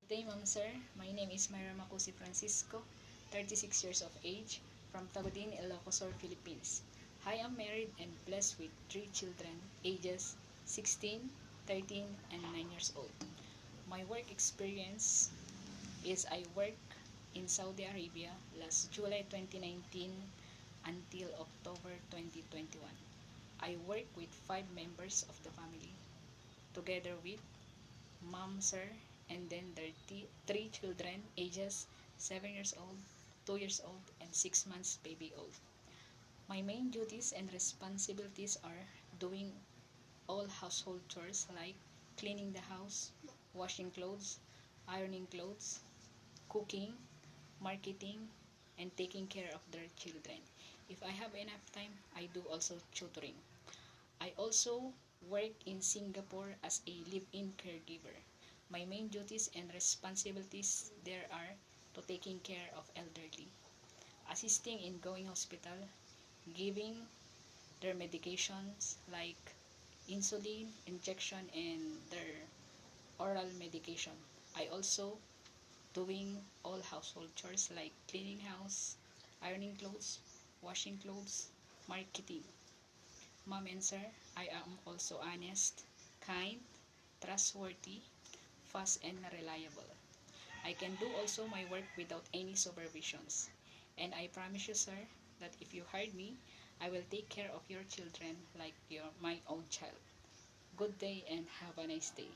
Day, Ma'am Sir. My name is Myra Macusi Francisco, 36 years of age, from Tagudin, Ilocos Sur, Philippines. I am married and blessed with 3 children, ages 16, 13, and 9 years old. My work experience is I work in Saudi Arabia last July 2019 until October 2021. I work with 5 members of the family, together with mom, sir, and then their 3 children, ages 7 years old, 2 years old, and 6 months baby old. My main duties and responsibilities are doing all household chores like cleaning the house, washing clothes, ironing clothes, cooking, marketing, and taking care of their children. If I have enough time, I do also tutoring. I also work in Singapore as a live-in caregiver. My main duties and responsibilities there are to taking care of elderly, assisting in going hospital, giving their medications like insulin, injection, and their oral medication. I also doing all household chores like cleaning house, ironing clothes, washing clothes, marketing. Mom and sir, I am also honest, kind, trustworthy, fast, and reliable. I can do also my work without any supervisions. And I promise you, sir, that if you hired me, I will take care of your children like my own child. Good day and have a nice day.